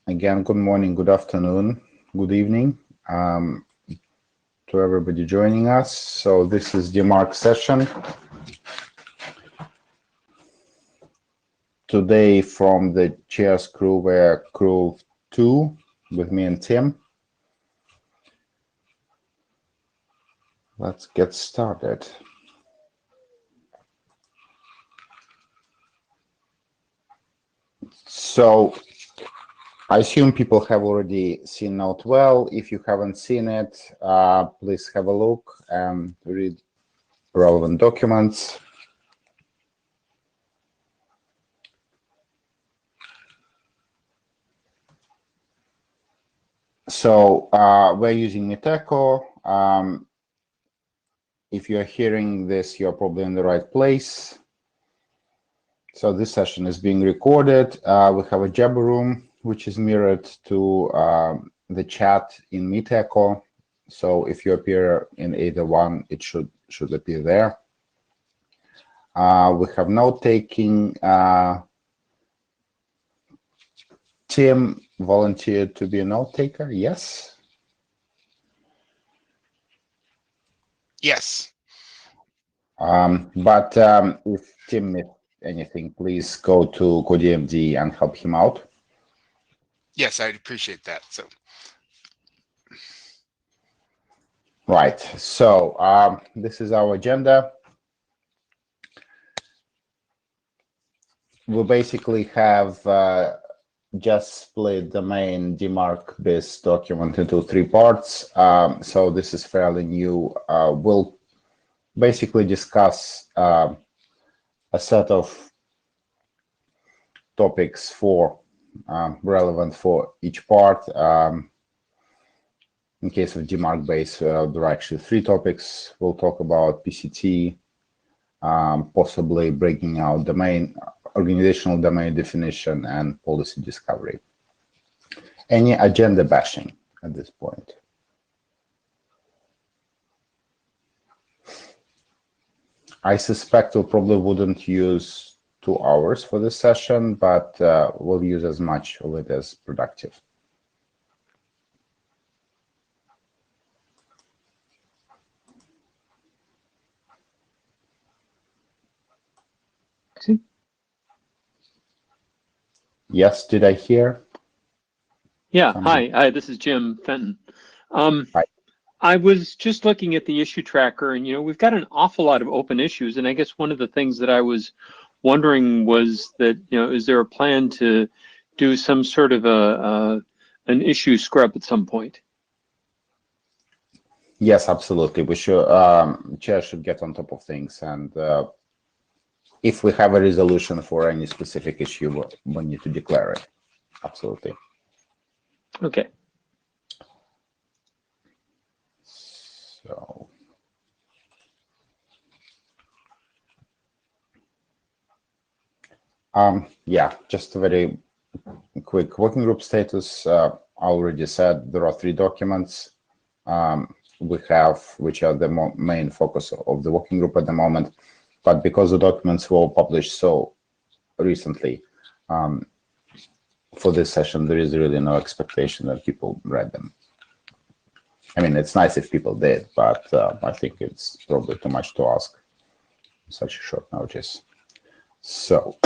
Again, good morning, good afternoon, good evening to everybody joining us. So this is Dmarc session. Today from the chairs crew, we're crew 2 with me and Tim. Let's get started. So I assume people have already seen Note well. If you haven't seen it, please have a look and read relevant documents. So we're using Miteco. If you're hearing this, you're probably in the right place. So this session is being recorded. We have a Jabber room, which is mirrored to the chat in Miteco. So if you appear in either one, it should appear there. We have note-taking. Tim volunteered to be a note-taker, yes? Yes. But if Tim missed anything, please go to CodeMD and help him out. Yes, I'd appreciate that. So. Right. So this is our agenda. We basically have just split the main Dmarc biz document into 3 parts. So this is fairly new. We'll basically discuss a set of topics relevant for each part. In case of Dmarc base, there are actually 3 topics. We'll talk about PCT, possibly breaking out domain, organizational domain definition, and policy discovery. Any agenda bashing at this point? I suspect we probably wouldn't use 2 hours for this session, but we'll use as much of it as productive. Yes, did I hear? Yeah, hi, this is Jim Fenton. Hi. I was just looking at the issue tracker, and we've got an awful lot of open issues, and I guess one of the things that I was wondering was that is there a plan to do some sort of an issue scrub at some point? Yes, absolutely. We should. Chair should get on top of things, and if we have a resolution for any specific issue, we need to declare it. Absolutely. Okay. So. Yeah, just a very quick working group status. I already said there are 3 documents we have, which are the main focus of the working group at the moment. But because the documents were published so recently, for this session, there is really no expectation that people read them. I mean, it's nice if people did, but I think it's probably too much to ask on such a short notice. So,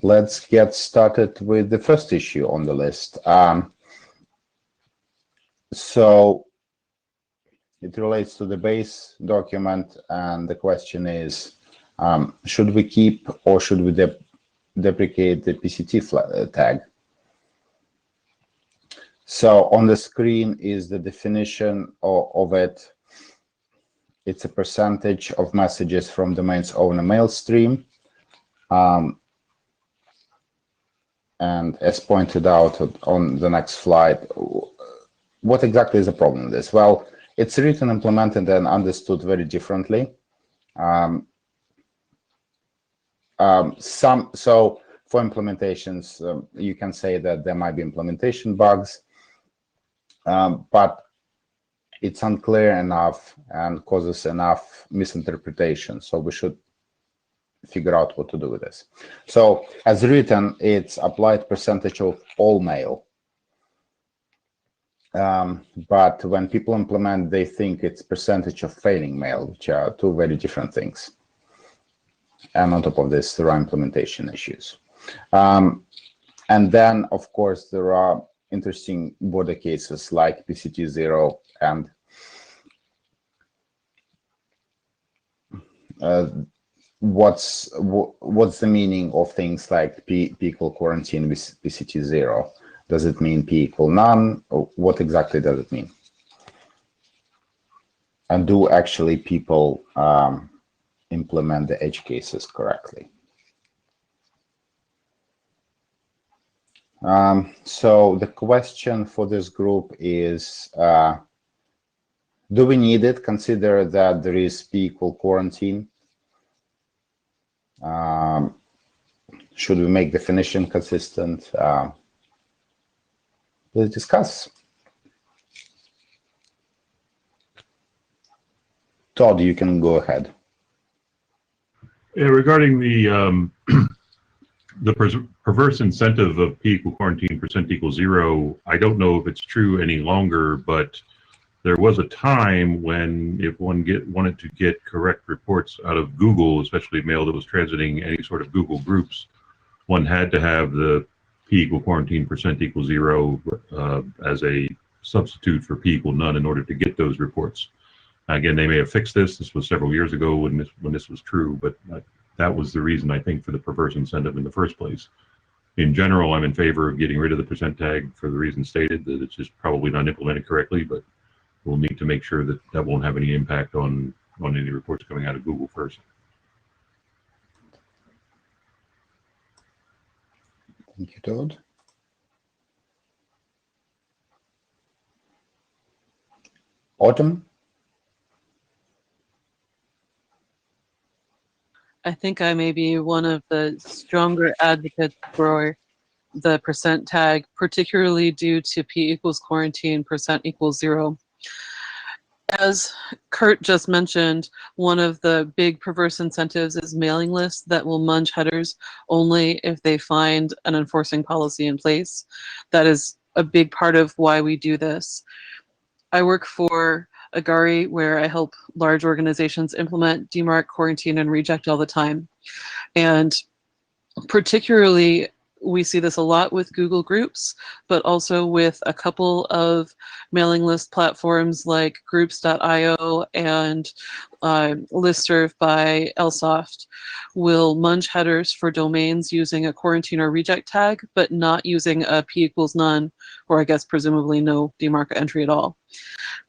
let's get started with the first issue on the list. So, it relates to the base document, and the question is, should we keep or should we deprecate the PCT tag? So on the screen is the definition of it. It's a percentage of messages from domain's own email stream. And as pointed out on the next slide, what exactly is the problem with this? Well, it's written, implemented, and understood very differently. So for implementations, you can say that there might be implementation bugs, but it's unclear enough and causes enough misinterpretation. So we should figure out what to do with this. So as written, it's applied percentage of all mail. But when people implement, they think it's percentage of failing mail, which are two very different things. And on top of this, there are implementation issues. And then, of course, there are interesting border cases like PCT0 and what's the meaning of things like P equal quarantine with PCT0? Does it mean P equal none? Or what exactly does it mean? And do actually people implement the edge cases correctly? So the question for this group is, do we need it? Consider that there is P equal quarantine. Should we make definition consistent? Let's discuss. Todd, you can go ahead. Yeah, regarding the perverse incentive of P equal quarantine percent equals 0, I don't know if it's true any longer, but there was a time when if one wanted to get correct reports out of Google, especially mail that was transiting any sort of Google groups, one had to have the P equal quarantine percent equals 0 as a substitute for P equal none in order to get those reports. Again, they may have fixed this. This was several years ago when this was true, but that was the reason, I think, for the perverse incentive in the first place. In general, I'm in favor of getting rid of the percent tag for the reason stated, that it's just probably not implemented correctly, but we'll need to make sure that that won't have any impact on any reports coming out of Google first. Thank you, Todd. Autumn? I think I may be one of the stronger advocates for the percent tag, particularly due to P equals quarantine percent equals 0. As Kurt just mentioned, one of the big perverse incentives is mailing lists that will munge headers only if they find an enforcing policy in place. That is a big part of why we do this. I work for Agari, where I help large organizations implement Dmarc, quarantine, and reject all the time. And particularly, we see this a lot with Google Groups, but also with a couple of mailing list platforms like groups.io and listserv by Elsoft will munge headers for domains using a quarantine or reject tag, but not using a P equals none, or I guess presumably no Dmarc entry at all.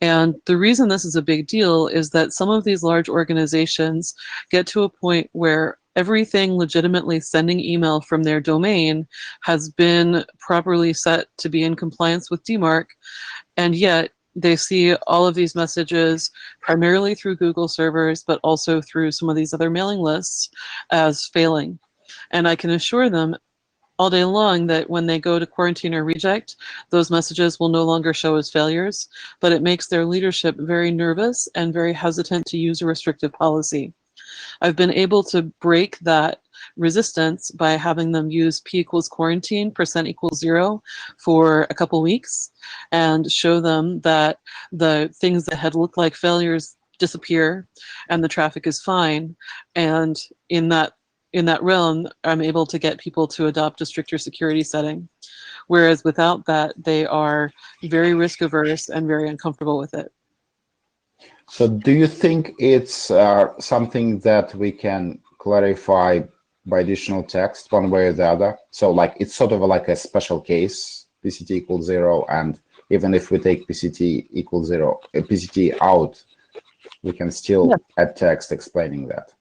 And the reason this is a big deal is that some of these large organizations get to a point where everything legitimately sending email from their domain has been properly set to be in compliance with Dmarc, and yet they see all of these messages primarily through Google servers, but also through some of these other mailing lists as failing. And I can assure them all day long that when they go to quarantine or reject, those messages will no longer show as failures, but it makes their leadership very nervous and very hesitant to use a restrictive policy. I've been able to break that resistance by having them use P equals quarantine percent equals 0 for a couple weeks and show them that the things that had looked like failures disappear and the traffic is fine. And in that realm, I'm able to get people to adopt a stricter security setting. Whereas without that, they are very risk averse and very uncomfortable with it. So do you think it's something that we can clarify by additional text one way or the other? So like it's sort of like a special case, PCT equals 0, and even if we take PCT equals 0, PCT out, we can still add text explaining that.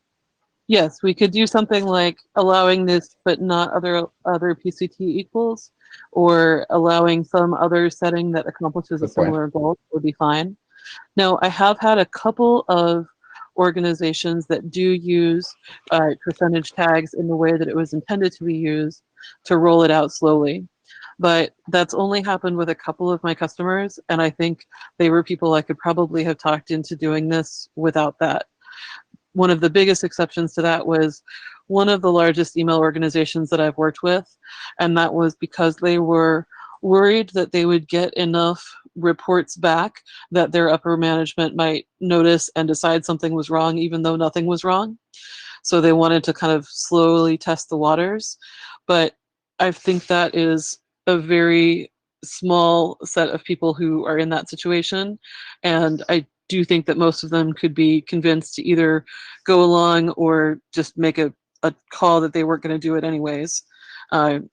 Yes, we could do something like allowing this but not other PCT equals, or allowing some other setting that accomplishes a similar goal would be fine. Now, I have had a couple of organizations that do use percentage tags in the way that it was intended to be used to roll it out slowly. But that's only happened with a couple of my customers, and I think they were people I could probably have talked into doing this without that. One of the biggest exceptions to that was one of the largest email organizations that I've worked with, and that was because they were worried that they would get enough reports back that their upper management might notice and decide something was wrong even though nothing was wrong. So they wanted to kind of slowly test the waters. But I think that is a very small set of people who are in that situation. And I do think that most of them could be convinced to either go along or just make a call that they weren't going to do it anyways.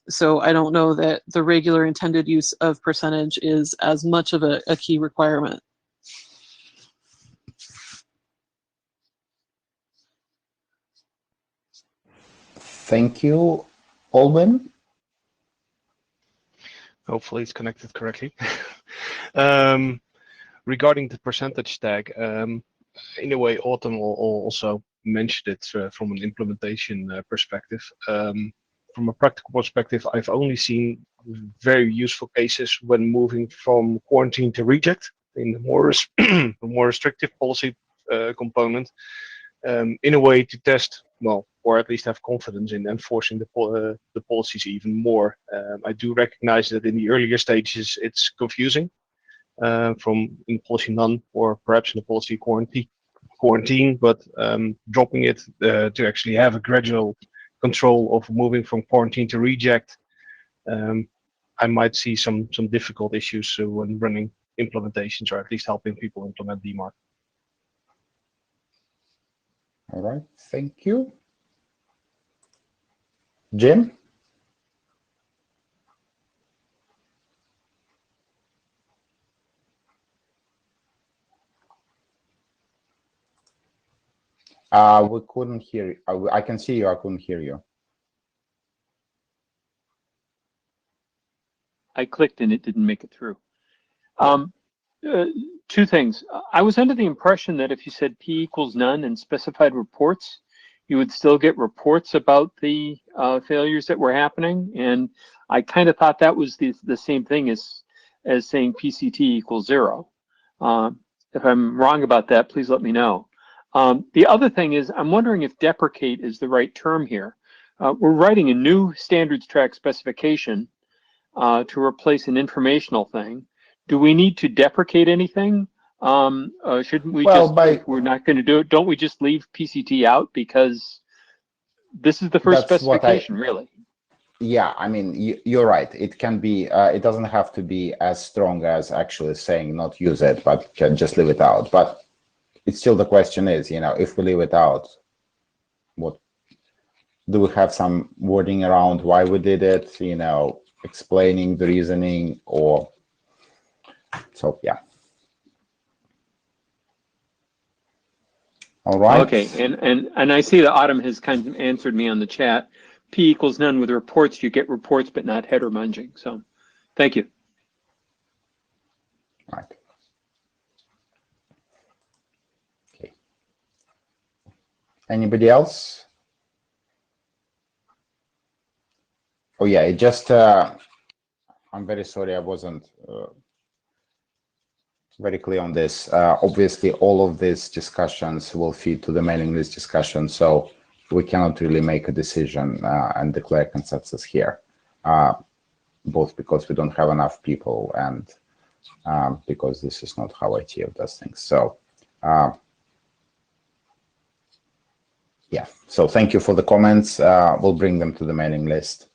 So I don't know that the regular intended use of percentage is as much of a key requirement. Thank you, Alwyn. Hopefully it's connected correctly. Regarding the percentage tag, in a way, Autumn also mentioned it from an implementation perspective. From a practical perspective, I've only seen very useful cases when moving from quarantine to reject in the more, the more restrictive policy component, in a way to test, well, or at least have confidence in enforcing the policies even more. I do recognize that in the earlier stages it's confusing, from in policy none or perhaps in the policy quarantine, but dropping it to actually have a gradual control of moving from quarantine to reject, I might see some difficult issues when running implementations, or at least helping people implement Dmarc. All right, thank you. Jim? We couldn't hear you. I can see you, I couldn't hear you. I clicked and it didn't make it through. Two things. I was under the impression that if you said P equals none and specified reports, you would still get reports about the failures that were happening. And I kind of thought that was the same thing as saying PCT equals 0. If I'm wrong about that, please let me know. The other thing is, I'm wondering if deprecate is the right term here. We're writing a new standards track specification to replace an informational thing. Do we need to deprecate anything? Shouldn't we if we're not going to do it, don't we just leave PCT out because this is the first specification, really? Yeah, I mean, you're right. It can be, it doesn't have to be as strong as actually saying not use it, but can just leave it out. But it's still the question is, if we leave it out, what do we have some wording around why we did it, explaining the reasoning, or so, yeah. All right. Okay, and I see that Autumn has kind of answered me on the chat. P equals none with reports, you get reports, but not header munging. So thank you. All right. Okay. Anybody else? Oh yeah, it just, I'm very sorry I wasn't very clear on this. Obviously, all of these discussions will feed to the mailing list discussion, so we cannot really make a decision and declare consensus here, both because we don't have enough people and because this is not how ITF does things. So, yeah, so thank you for the comments. We'll bring them to the mailing list.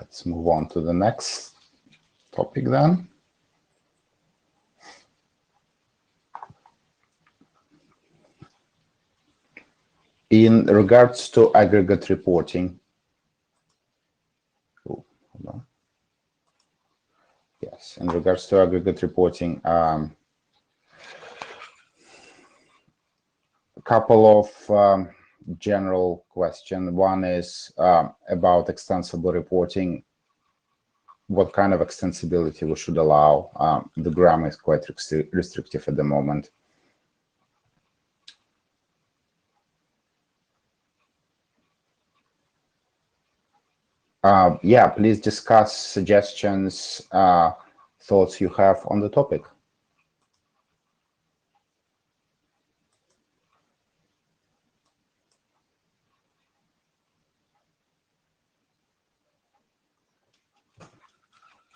Let's move on to the next topic then. In regards to aggregate reporting, hold on. Yes, in regards to aggregate reporting, a couple of general questions. One is about extensible reporting. What kind of extensibility we should allow? The grammar is quite restrictive at the moment. Yeah, please discuss suggestions, thoughts you have on the topic.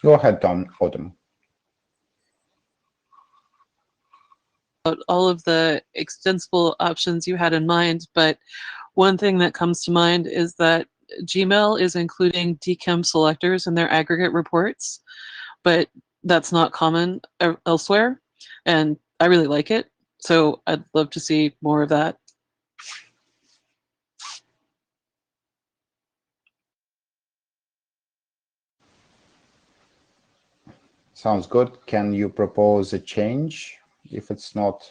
Go ahead, Autumn. All of the extensible options you had in mind, but one thing that comes to mind is that Gmail is including DKIM selectors in their aggregate reports, but that's not common elsewhere, and I really like it, so I'd love to see more of that. Sounds good. Can you propose a change if it's not?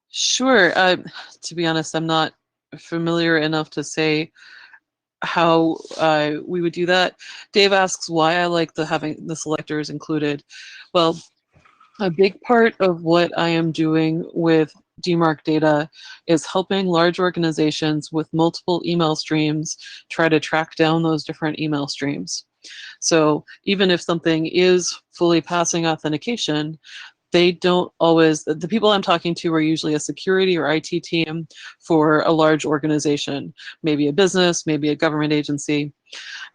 Sure. To be honest, I'm not familiar enough to say how we would do that. Dave asks why I like having the selectors included. Well, a big part of what I am doing with Dmarc data is helping large organizations with multiple email streams try to track down those different email streams. So even if something is fully passing authentication, they don't always, the people I'm talking to are usually a security or IT team for a large organization, maybe a business, maybe a government agency.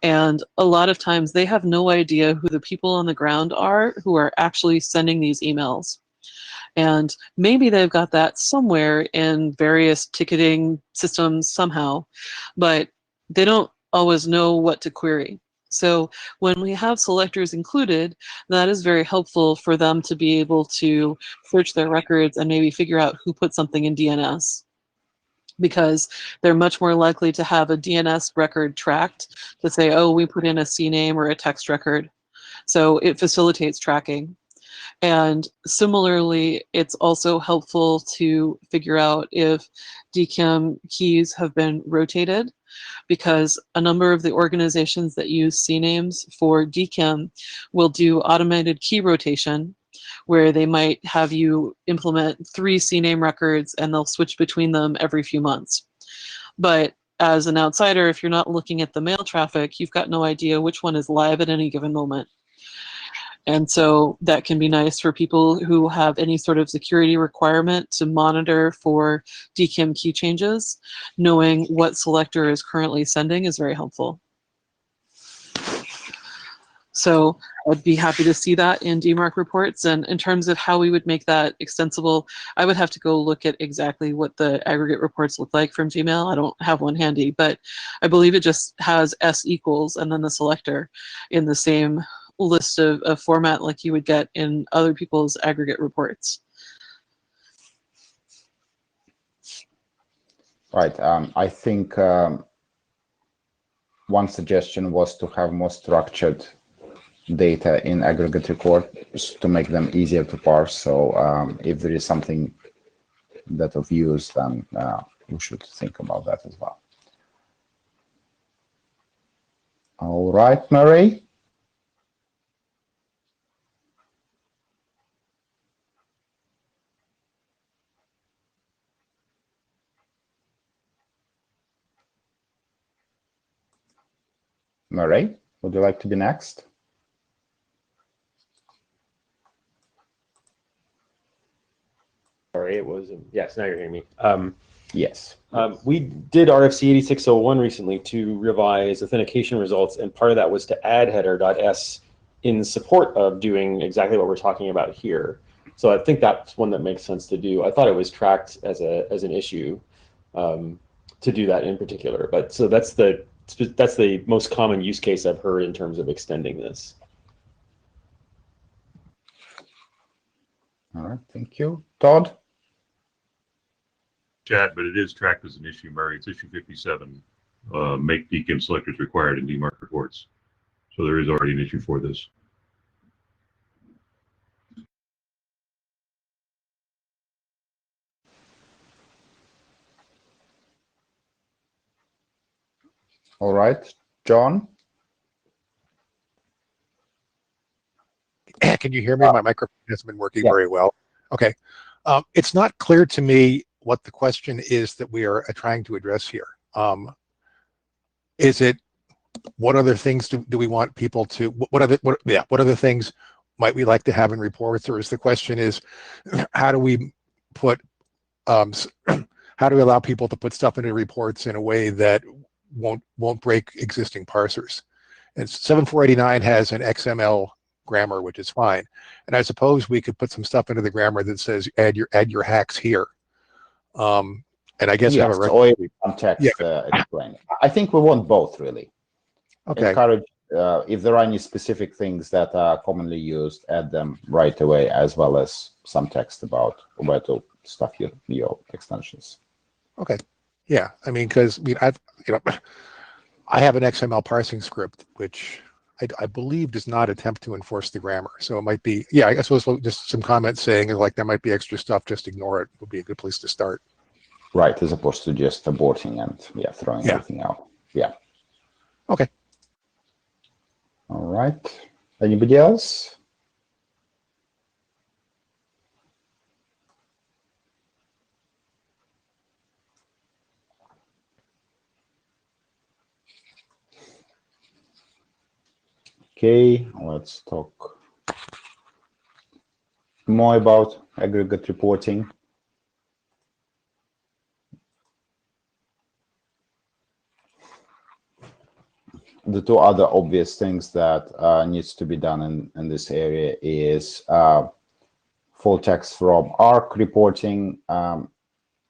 And a lot of times they have no idea who the people on the ground are who are actually sending these emails. And maybe they've got that somewhere in various ticketing systems somehow, but they don't always know what to query. So when we have selectors included, that is very helpful for them to be able to search their records and maybe figure out who put something in DNS, because they're much more likely to have a DNS record tracked to say, oh, we put in a CNAME or a text record. So it facilitates tracking. And similarly, it's also helpful to figure out if DKIM keys have been rotated, because a number of the organizations that use CNAMEs for DKIM will do automated key rotation, where they might have you implement 3 CNAME records and they'll switch between them every few months. But as an outsider, if you're not looking at the mail traffic, you've got no idea which one is live at any given moment. And so that can be nice for people who have any sort of security requirement to monitor for DKIM key changes. Knowing what selector is currently sending is very helpful. So I'd be happy to see that in Dmarc reports. And in terms of how we would make that extensible, I would have to go look at exactly what the aggregate reports look like from Gmail. I don't have one handy, but I believe it just has S equals and then the selector in the same list of format like you would get in other people's aggregate reports. Right. I think one suggestion was to have more structured data in aggregate records to make them easier to parse. So if there is something that of use, then we should think about that as well. All right, Murray. Murray, would you like to be next? Sorry, it was, yes, now you're hearing me. Yes. We did RFC 8601 recently to revise authentication results, and part of that was to add header.s in support of doing exactly what we're talking about here. So I think that's one that makes sense to do. I thought it was tracked as an issue to do that in particular, but so that's the most common use case I've heard in terms of extending this. All right, thank you. Todd? Chat, but it is tracked as an issue, Murray. It's issue 57. Make DKIM selectors required in Dmarc reports. So there is already an issue for this. All right, John? Can you hear me? My microphone hasn't been working Yeah. very well. Okay. It's not clear to me what the question is that we are trying to address here. Is it, what other things do we want people to, what other things might we like to have in reports? Or is the question is, how do we put, how do we allow people to put stuff into reports in a way that won't break existing parsers. And 7489 has an XML grammar, which is fine. And I suppose we could put some stuff into the grammar that says add your hacks here. And I guess have Yes, a or context yeah. explaining. I think we want both, really. Okay. Encourage, if there are any specific things that are commonly used, add them right away, as well as some text about where to stuff your extensions. Okay. Yeah. I mean, because I have an XML parsing script, which I believe does not attempt to enforce the grammar. So it might be, yeah, I suppose just some comments saying like there might be extra stuff, just ignore it would be a good place to start. Right, as opposed to just aborting and throwing everything out. Yeah. Okay. All right. Anybody else? Okay, let's talk more about aggregate reporting. The two other obvious things that needs to be done in this area is full text from ARC reporting,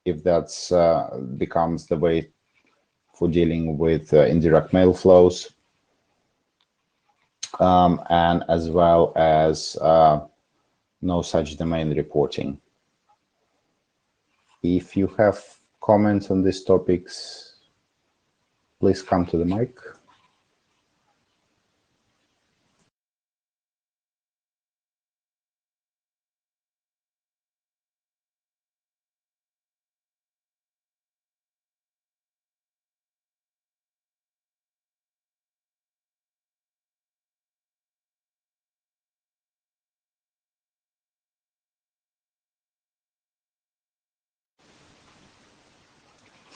if that's becomes the way for dealing with indirect mail flows, and as well as no such domain reporting. If you have comments on these topics, please come to the mic.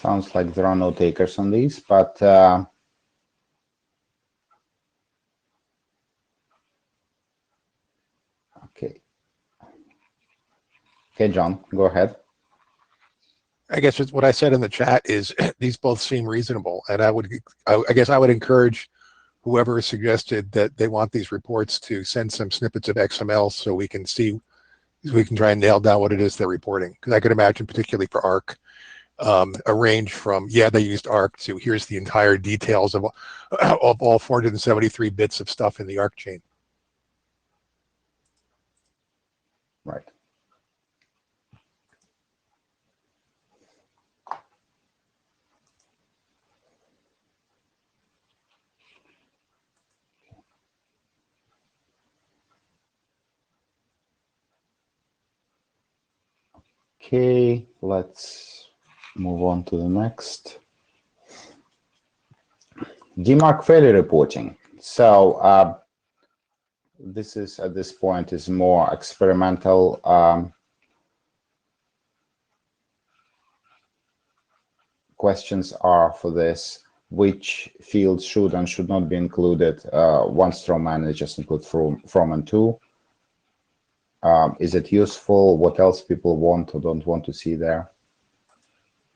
Sounds like there are no takers on these, but okay. Okay, John, go ahead. I guess what I said in the chat is these both seem reasonable, and I guess I would encourage whoever suggested that they want these reports to send some snippets of XML so we can see, we can try and nail down what it is they're reporting. Because I could imagine, particularly for ARC, a range from, yeah, they used ARC to here's the entire details of all 473 bits of stuff in the ARC chain. Right. Okay, let's move on to the next. Dmarc failure reporting. So this is at this point is more experimental. Questions are for this: which fields should and should not be included once strawman is just include from and to? Is it useful? What else people want or don't want to see there?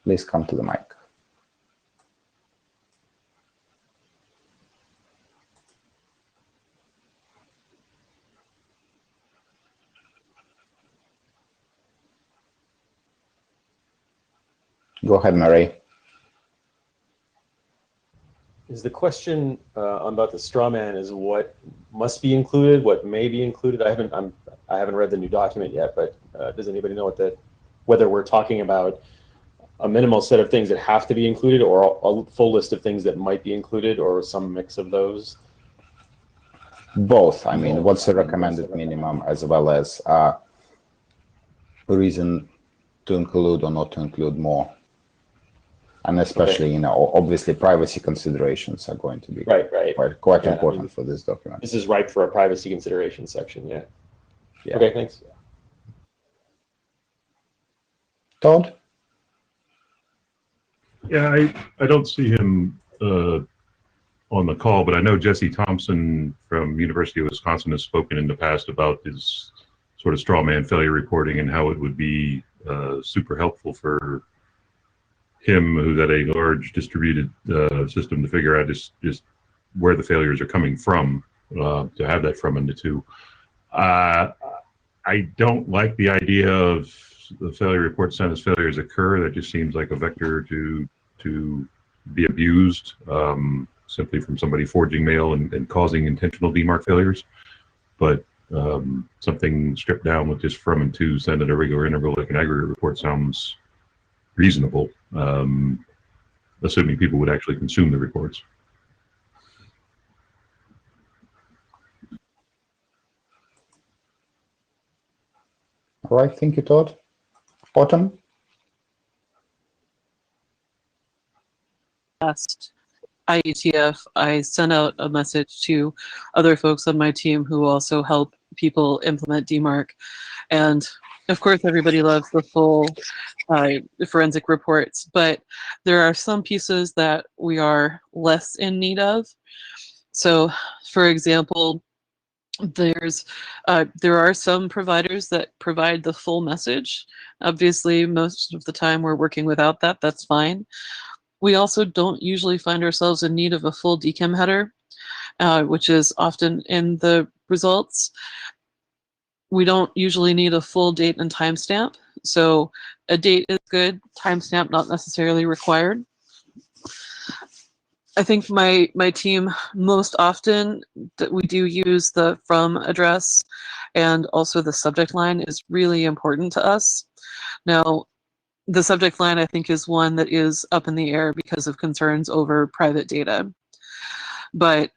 Please come to the mic. Go ahead, Mary. Is the question about the straw man is what must be included, what may be included? I haven't read the new document yet, but does anybody know whether we're talking about a minimal set of things that have to be included, or a full list of things that might be included, or some mix of those? Both. I mean, what's the recommended minimum, as well as reason to include or not to include more? And especially, okay, you know, obviously privacy considerations are going to be quite important for this document. This is ripe for a privacy consideration section, yeah. Yeah. Okay, thanks. Todd? Yeah, I don't see him on the call, but I know Jesse Thompson from University of Wisconsin has spoken in the past about his sort of straw man failure reporting and how it would be super helpful for him, who's at a large distributed system, to figure out just where the failures are coming from, to have that from into two. I don't like the idea of the failure report sent as failures occur. That just seems like a vector to be abused, simply from somebody forging mail and causing intentional Dmarc failures. But something stripped down with just from and to, send at a regular interval like an aggregate report sounds reasonable, assuming people would actually consume the reports. All right, thank you, Todd. Autumn? Last IETF, I sent out a message to other folks on my team who also help people implement Dmarc. And of course, everybody loves the full forensic reports, but there are some pieces that we are less in need of. So, for example, there are some providers that provide the full message. Obviously, most of the time we're working without that. That's fine. We also don't usually find ourselves in need of a full DKIM header, which is often in the results. We don't usually need a full date and timestamp. So a date is good, timestamp not necessarily required. I think my team most often that we do use the from address, and also the subject line is really important to us. Now, the subject line I think is one that is up in the air because of concerns over private data, but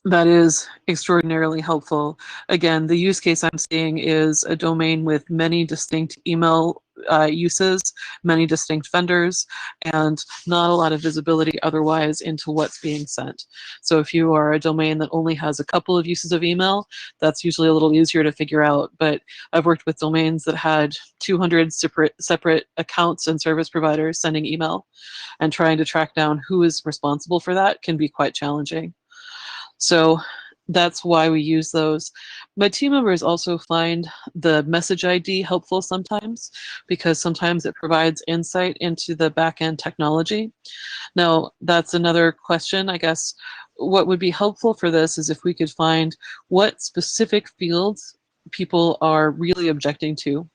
that is extraordinarily helpful. Again, the use case I'm seeing is a domain with many distinct email uses, many distinct vendors, and not a lot of visibility otherwise into what's being sent. So if you are a domain that only has a couple of uses of email, that's usually a little easier to figure out. But I've worked with domains that had 200 separate accounts and service providers sending email, and trying to track down who is responsible for that can be quite challenging. So that's why we use those. My team members also find the message ID helpful sometimes, because sometimes it provides insight into the back-end technology. Now, that's another question, I guess. What would be helpful for this is if we could find what specific fields people are really objecting to,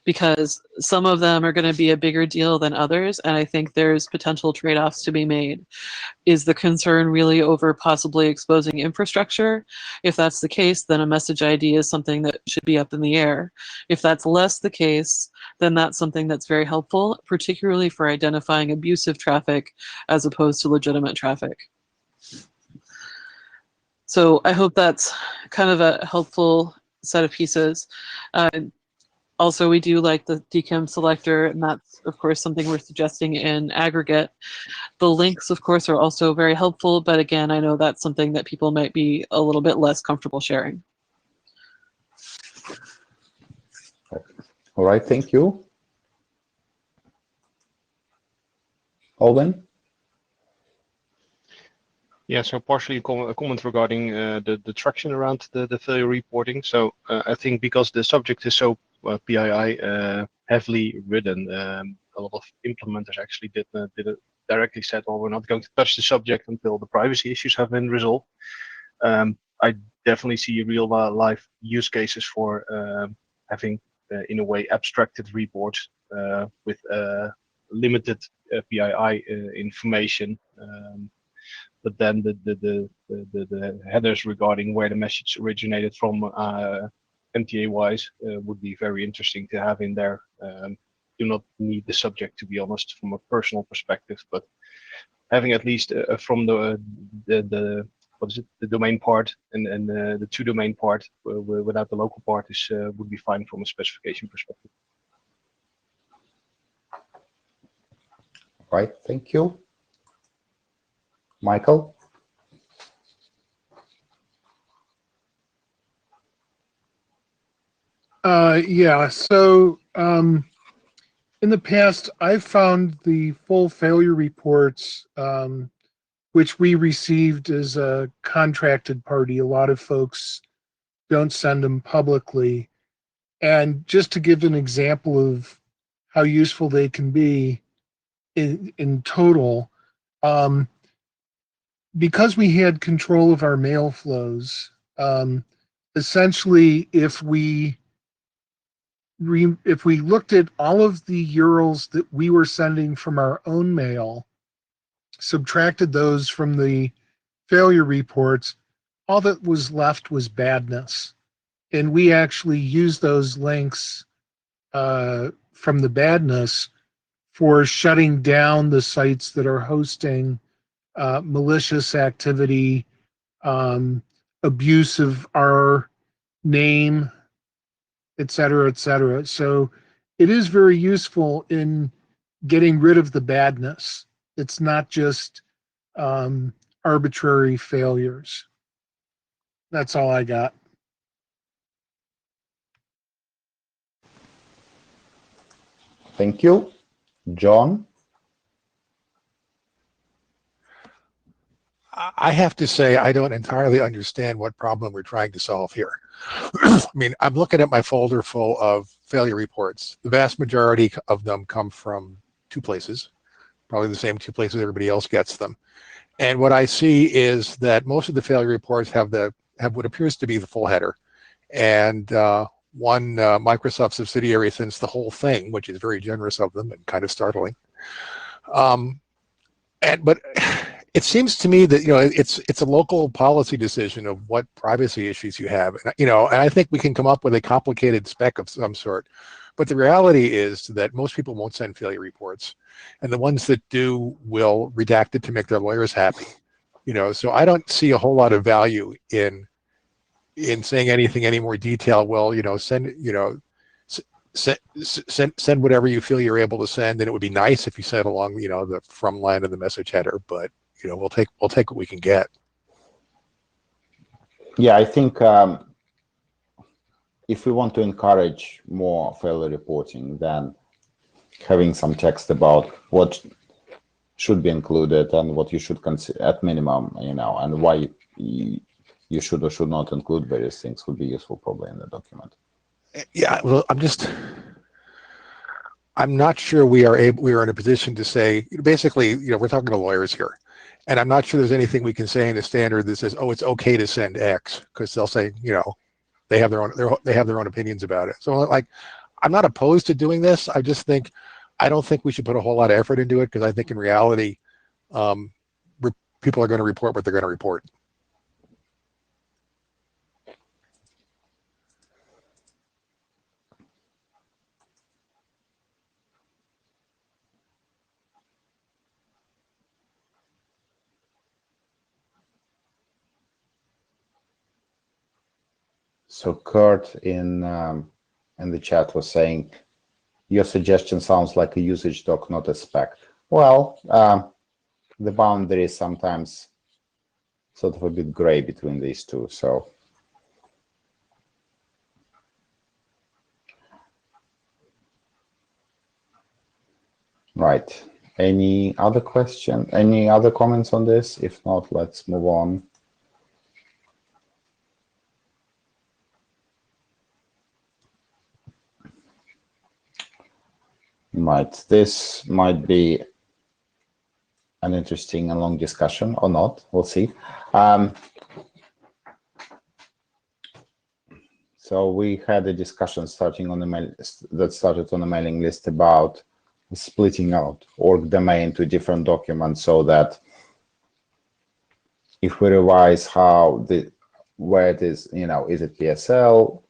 because some of them are going to be a bigger deal than others, and I think there's potential trade-offs to be made. Is the concern really over possibly exposing infrastructure? If that's the case, then a message ID is something that should be up in the air. If that's less the case, then that's something that's very helpful, particularly for identifying abusive traffic as opposed to legitimate traffic. So I hope that's kind of a helpful set of pieces. Also, we do like the DKIM selector, and that's, of course, something we're suggesting in aggregate. The links, of course, are also very helpful, but again, I know that's something that people might be a little bit less comfortable sharing. All right, thank you. Alvin? Yeah, so partially a comment regarding the traction around the failure reporting. So I think because the subject is so PII heavily ridden, a lot of implementers actually did it directly said, well, we're not going to touch the subject until the privacy issues have been resolved. I definitely see real life use cases for having, in a way, abstracted reports with limited PII information. But then the headers regarding where the message originated from MTA-wise would be very interesting to have in there. Do not need the subject, to be honest, from a personal perspective, but having at least from the what is it, the domain part and the to domain part without the local part is would be fine from a specification perspective. Right, thank you. Michael? Yeah, so in the past, I've found the full failure reports, which we received as a contracted party. A lot of folks don't send them publicly. And just to give an example of how useful they can be, in total. Because we had control of our mail flows, essentially, if we looked at all of the URLs that we were sending from our own mail, subtracted those from the failure reports, all that was left was badness. And we actually used those links from the badness for shutting down the sites that are hosting malicious activity, abuse of our name, et cetera, et cetera. So it is very useful in getting rid of the badness. It's not just arbitrary failures. That's all I got. Thank you. John? I have to say, I don't entirely understand what problem we're trying to solve here. I mean, I'm looking at my folder full of failure reports. The vast majority of them come from two places, probably the same two places everybody else gets them. And what I see is that most of the failure reports have what appears to be the full header. And one Microsoft subsidiary sends the whole thing, which is very generous of them and kind of startling. But it seems to me that it's a local policy decision of what privacy issues you have, and I think we can come up with a complicated spec of some sort. But the reality is that most people won't send failure reports, and the ones that do will redact it to make their lawyers happy. So I don't see a whole lot of value in saying anything any more detail. Well, send whatever you feel you're able to send, and it would be nice if you sent along the from line of the message header, but we'll take what we can get. Yeah, I think if we want to encourage more failure reporting, then having some text about what should be included and what you should consider at minimum, and why you should or should not include various things would be useful probably in the document. Yeah, well, I'm not sure we are in a position to say, basically, we're talking to lawyers here, and I'm not sure there's anything we can say in the standard that says, oh, it's okay to send X, because they'll say, they have their own opinions about it. So I'm not opposed to doing this. I just think, I don't think we should put a whole lot of effort into it, because I think in reality, people are going to report what they're going to report. So Kurt in the chat was saying, your suggestion sounds like a usage doc, not a spec. Well, the boundary is sometimes sort of a bit gray between these two. So right. Any other question? Any other comments on this? If not, let's move on. Right. This might be an interesting and long discussion or not. We'll see. So we had a discussion started on the mailing list about splitting out org domain to different documents, so that if we revise where it is, is it PSL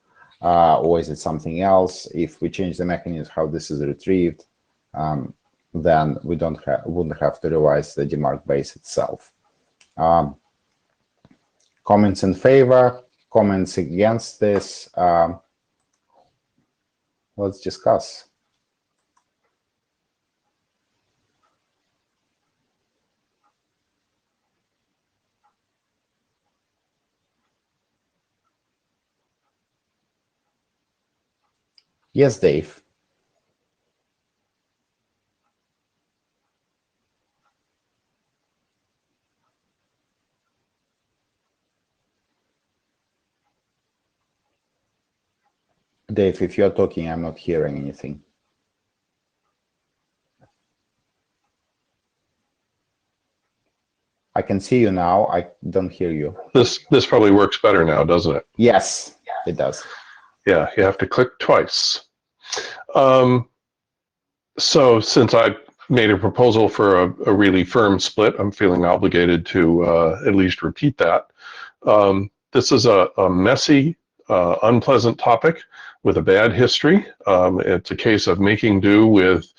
or is it something else? If we change the mechanism how this is retrieved, then we wouldn't have to revise the Dmarc base itself. Comments in favor, comments against this. Let's discuss. Yes, Dave. Dave, if you're talking, I'm not hearing anything. I can see you now. I don't hear you. This probably works better now, doesn't it? Yes, it does. Yeah, you have to click twice. So since I made a proposal for a really firm split, I'm feeling obligated to at least repeat that. This is a messy, unpleasant topic with a bad history. It's a case of making do with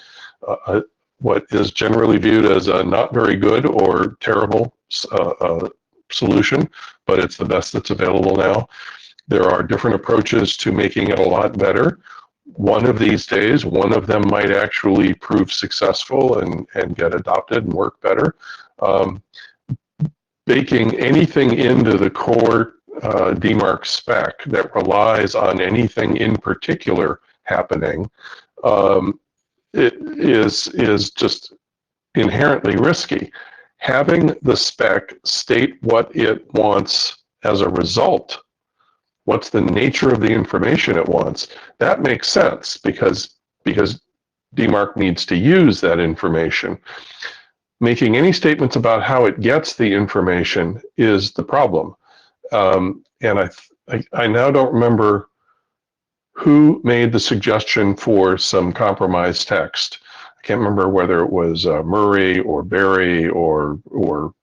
what is generally viewed as a not very good or terrible solution, but it's the best that's available now. There are different approaches to making it a lot better. One of these days, one of them might actually prove successful and get adopted and work better. Baking anything into the core Dmarc spec that relies on anything in particular happening, it is just inherently risky. Having the spec state what it wants as a result, what's the nature of the information it wants, that makes sense because Dmarc needs to use that information. Making any statements about how it gets the information is the problem. And I now don't remember who made the suggestion for some compromise text. I can't remember whether it was Murray or Barry or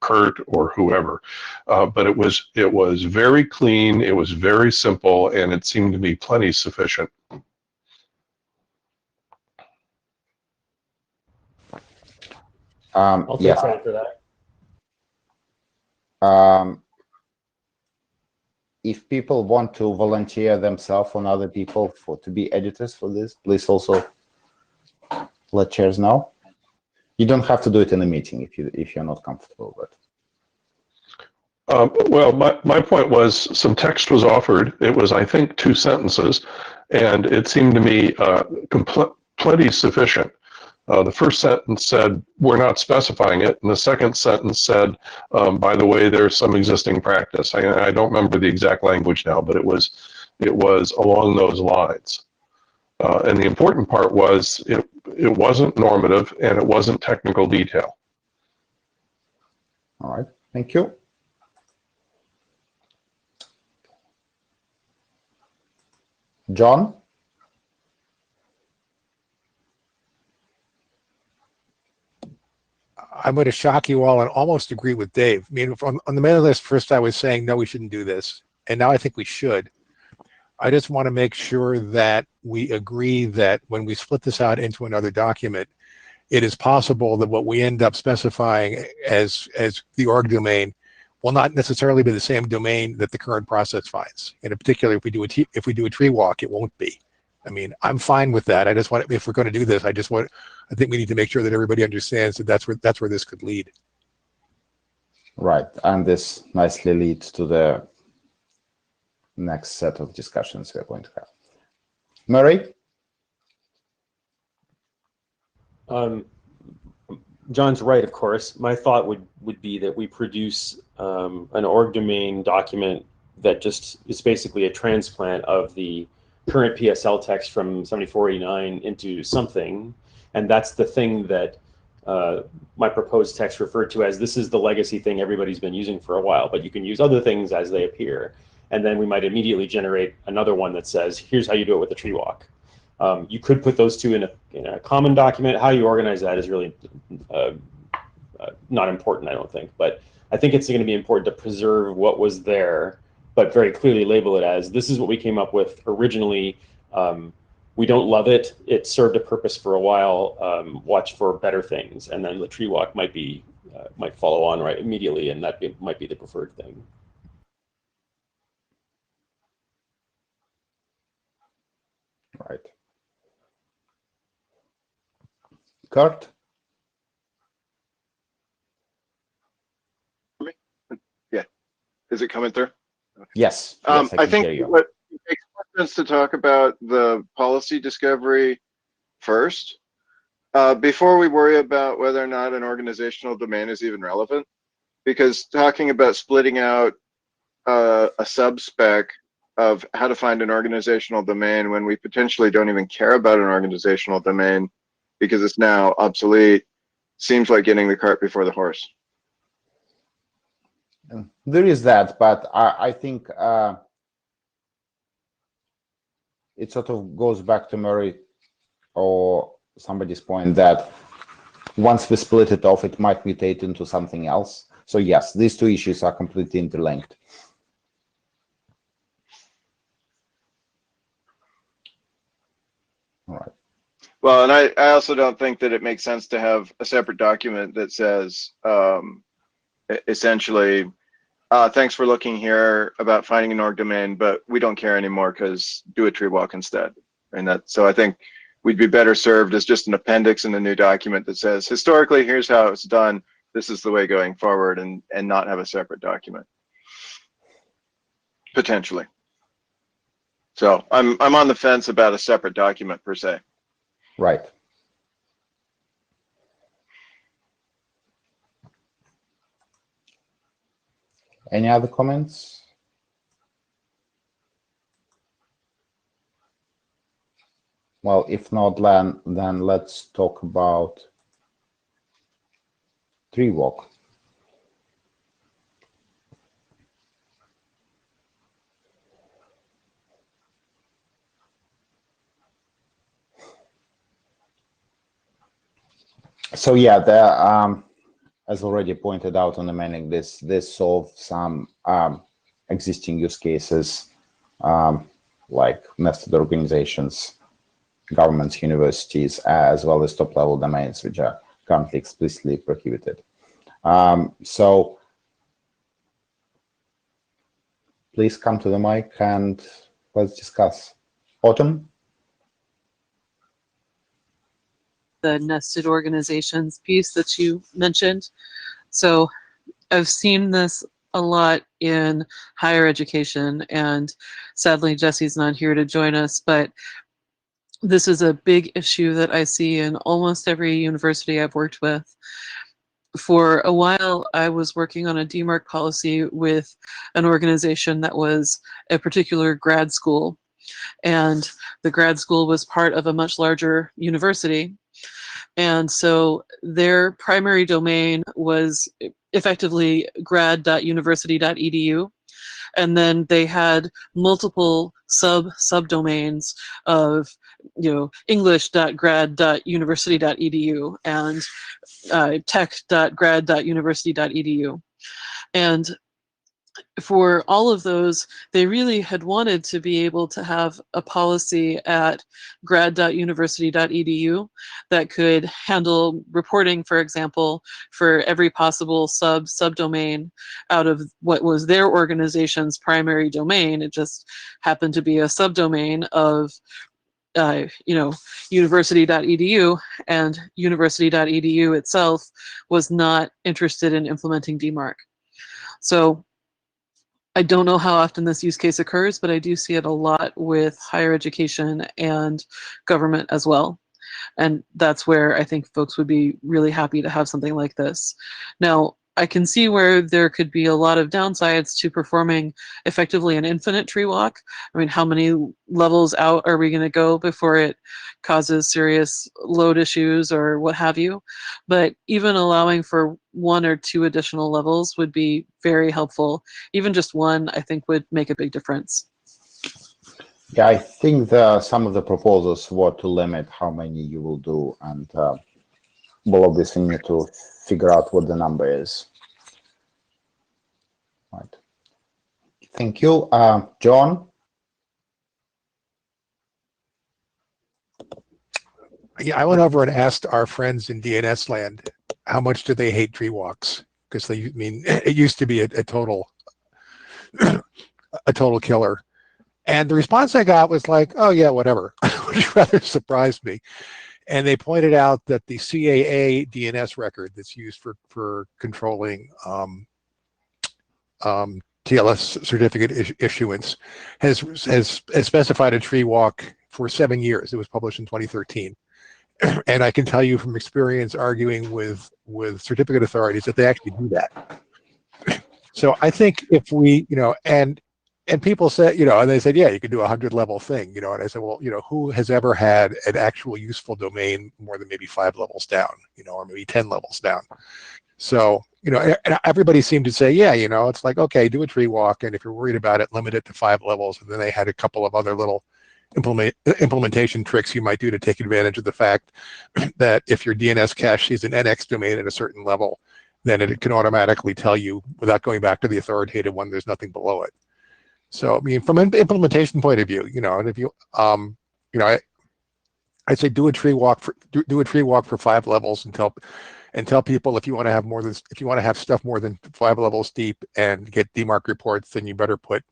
Kurt or whoever, but it was very clean, it was very simple, and it seemed to be plenty sufficient. I'll take credit for that. If people want to volunteer themselves on other people to be editors for this, please also let chairs know. You don't have to do it in a meeting if you're not comfortable, but well, my point was some text was offered. It was, I think, 2 sentences, and it seemed to me plenty sufficient. The first sentence said, we're not specifying it, and the second sentence said, by the way, there's some existing practice. I don't remember the exact language now, but it was along those lines. And the important part was it wasn't normative and it wasn't technical detail. all right, thank you. John? I'm going to shock you all and almost agree with Dave. I mean, on the mailing list, first I was saying, no, we shouldn't do this. And now I think we should. I just want to make sure that we agree that when we split this out into another document, it is possible that what we end up specifying as the org domain will not necessarily be the same domain that the current process finds. And in particular, if we do a tree walk, it won't be. I mean, I'm fine with that. I just want, if we're going to do this, I think we need to make sure that everybody understands that that's where this could lead. Right, and this nicely leads to the next set of discussions we're going to have. Murray? John's right, of course. My thought would be that we produce an org domain document that just is basically a transplant of the current PSL text from 7489 into something, and that's the thing that my proposed text referred to as, this is the legacy thing everybody's been using for a while, but you can use other things as they appear. And then we might immediately generate another one that says, here's how you do it with the tree walk. You could put those two in a common document. How you organize that is really not important, I don't think. But I think it's going to be important to preserve what was there, but very clearly label it as, this is what we came up with originally. We don't love it. It served a purpose for a while. Watch for better things. And then the tree walk might follow on right immediately, and that might be the preferred thing. Right. Kurt? Yeah. Is it coming through? Yes. Yes, I can think hear you. what makes more sense to talk about the policy discovery first, before we worry about whether or not an organizational domain is even relevant, because talking about splitting out a sub-spec of how to find an organizational domain when we potentially don't even care about an organizational domain because it's now obsolete seems like getting the cart before the horse. There is that, but I think it sort of goes back to Murray or somebody's point that once we split it off, it might mutate into something else. So yes, these two issues are completely interlinked. All right. Well, and I also don't think that it makes sense to have a separate document that says essentially, thanks for looking here about finding an org domain, but we don't care anymore because do a tree walk instead. And so I think we'd be better served as just an appendix in a new document that says, historically, here's how it's done. This is the way going forward, and not have a separate document, potentially. So I'm on the fence about a separate document per se. Right. Any other comments? Well, if not, then let's talk about tree walk. So yeah, as already pointed out on the mailing, this solves some existing use cases like nested organizations, governments, universities, as well as top-level domains, which are currently explicitly prohibited. So please come to the mic and let's discuss. Autumn? The nested organizations piece that you mentioned. So I've seen this a lot in higher education, and sadly Jesse's not here to join us, but this is a big issue that I see in almost every university I've worked with. For a while, I was working on a Dmarc policy with an organization that was a particular grad school, and the grad school was part of a much larger university. And so their primary domain was effectively grad.university.edu. And then they had multiple subdomains of, english.grad.university.edu and tech.grad.university.edu. And for all of those, they really had wanted to be able to have a policy at grad.university.edu that could handle reporting, for example, for every possible subdomain out of what was their organization's primary domain. It just happened to be a subdomain of university.edu, and university.edu itself was not interested in implementing Dmarc. So I don't know how often this use case occurs, but I do see it a lot with higher education and government as well. And that's where I think folks would be really happy to have something like this. Now, I can see where there could be a lot of downsides to performing effectively an infinite tree walk. I mean, how many levels out are we going to go before it causes serious load issues or what have you? But even allowing for 1 or 2 additional levels would be very helpful. Even just 1, I think, would make a big difference. Yeah, I think some of the proposals were to limit how many you will do, and we'll obviously need to figure out what the number is. Right. Thank you. John? Yeah, I went over and asked our friends in DNS land how much do they hate tree walks, because it used to be a total killer. And the response I got was like, oh yeah, whatever, which rather surprised me. And they pointed out that the CAA DNS record that's used for controlling TLS certificate issuance has specified a tree walk for 7 years. It was published in 2013. And I can tell you from experience arguing with certificate authorities that they actually do that. So I think if we, and people said, and they said, yeah, you can do a 100-level thing, and I said, well, who has ever had an actual useful domain more than maybe 5 levels down, or maybe 10 levels down? So, and everybody seemed to say, yeah, it's like, okay, do a tree walk. And if you're worried about it, limit it to 5 levels. And then they had a couple of other little implementation tricks you might do to take advantage of the fact that if your DNS cache is an NX domain at a certain level, then it can automatically tell you without going back to the authoritative one, there's nothing below it. So, I mean, from an implementation point of view, and if you, I'd say do a tree walk for 5 levels and tell people if you want to have stuff more than 5 levels deep and get Dmarc reports, then you better put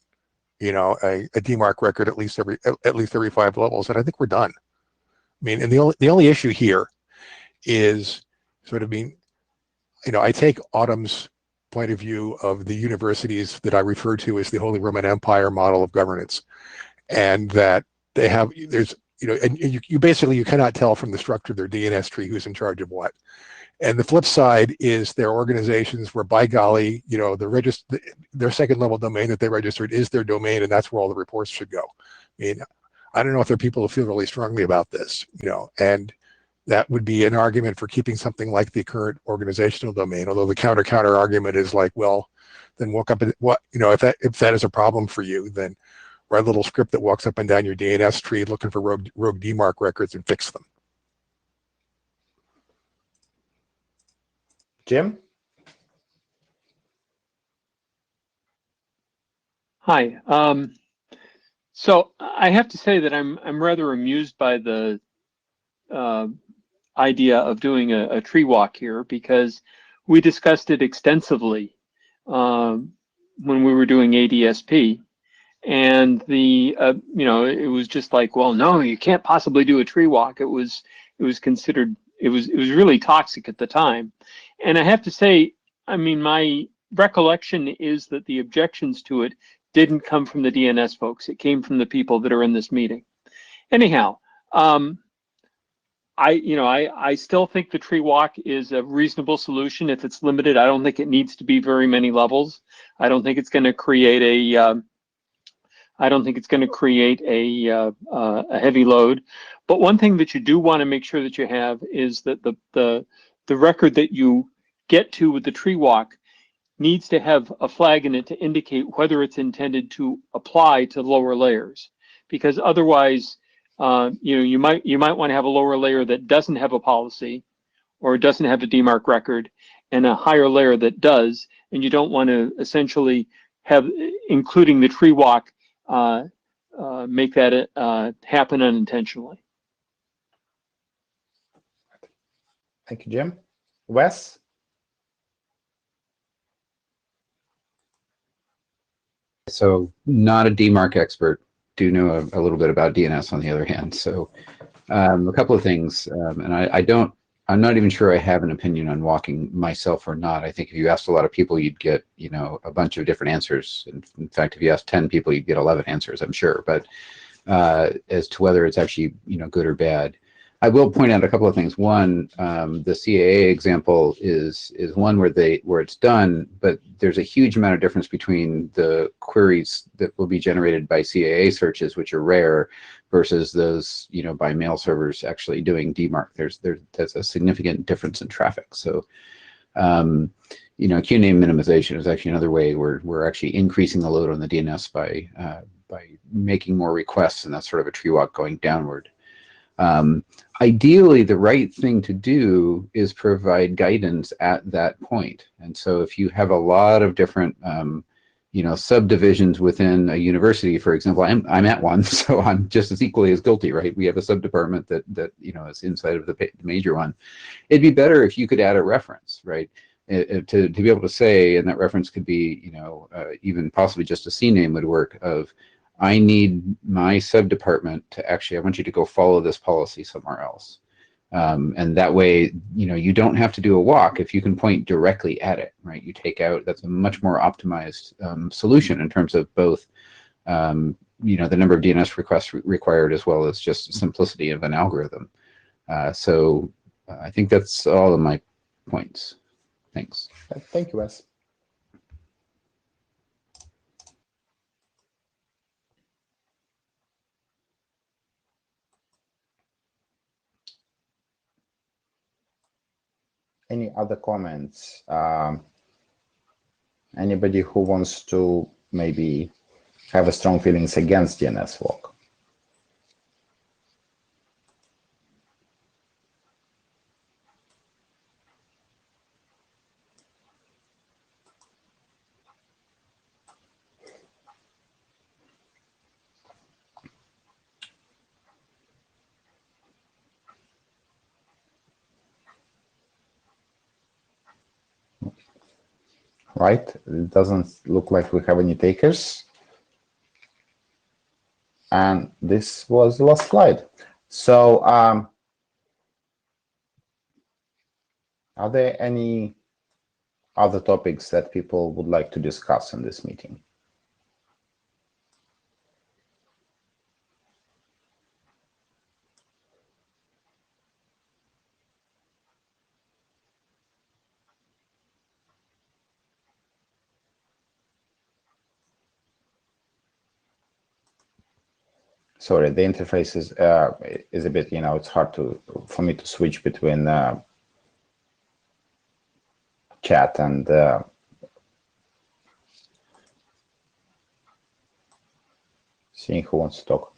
a Dmarc record at least every 5 levels, and I think we're done. I mean, and the only issue here is sort of being, I take Autumn's point of view of the universities that I refer to as the Holy Roman Empire model of governance, and that there's and you basically, you cannot tell from the structure of their DNS tree who's in charge of what. And the flip side is there are organizations where, by golly, their second level domain that they registered is their domain, and that's where all the reports should go. I mean, I don't know if there are people who feel really strongly about this, and that would be an argument for keeping something like the current organizational domain. Although the counter argument is like, well, then if that is a problem for you, then write a little script that walks up and down your DNS tree looking for rogue Dmarc records and fix them. Jim? Hi. So I have to say that I'm rather amused by the idea of doing a tree walk here, because we discussed it extensively when we were doing ADSP, and it was just like, well, no, you can't possibly do a tree walk. It was considered, it was really toxic at the time. And I have to say, I mean, my recollection is that the objections to it didn't come from the DNS folks. It came from the people that are in this meeting. Anyhow, I still think the tree walk is a reasonable solution if it's limited. I don't think it needs to be very many levels. I don't think it's going to create a heavy load. But one thing that you do want to make sure that you have is that the record that you get to with the tree walk needs to have a flag in it to indicate whether it's intended to apply to lower layers, because otherwise, you might want to have a lower layer that doesn't have a policy or doesn't have a Dmarc record, and a higher layer that does, and you don't want to essentially have including the tree walk make that happen unintentionally. Thank you, Jim. Wes? So not a Dmarc expert, do know a little bit about DNS on the other hand. So a couple of things, and I'm not even sure I have an opinion on walking myself or not. I think if you asked a lot of people, you'd get, a bunch of different answers. In fact, if you asked 10 people, you'd get 11 answers, I'm sure. But as to whether it's actually, good or bad, I will point out a couple of things. One, the CAA example is one where it's done, but there's a huge amount of difference between the queries that will be generated by CAA searches, which are rare, versus those by mail servers actually doing Dmarc. There's a significant difference in traffic. So queue name minimization is actually another way where we're actually increasing the load on the DNS by making more requests, and that's sort of a tree walk going downward. Ideally, the right thing to do is provide guidance at that point. And so if you have a lot of different subdivisions within a university, for example, I'm at one, so I'm just as equally as guilty, right? We have a subdepartment that is inside of the major one. It'd be better if you could add a reference, right? To be able to say, and that reference could be, even possibly just a CNAME would work, of I need my subdepartment to actually, I want you to go follow this policy somewhere else. And that way, you don't have to do a walk if you can point directly at it, right? You take out, that's a much more optimized solution in terms of both, the number of DNS requests required, as well as just simplicity of an algorithm. So I think that's all of my points. Thanks. Thank you, Wes. Any other comments? Anybody who wants to maybe have a strong feelings against DNS walk? Right, it doesn't look like we have any takers. And this was the last slide. So are there any other topics that people would like to discuss in this meeting? Sorry, the interface is a bit, it's hard for me to switch between chat and seeing who wants to talk.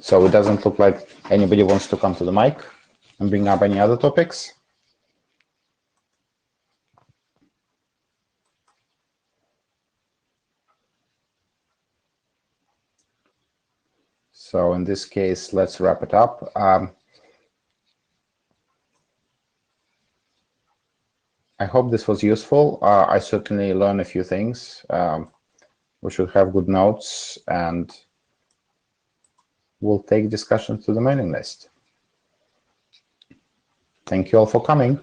So it doesn't look like anybody wants to come to the mic and bring up any other topics. So in this case, let's wrap it up. I hope this was useful. I certainly learned a few things. We should have good notes, and we'll take discussions to the mailing list. Thank you all for coming.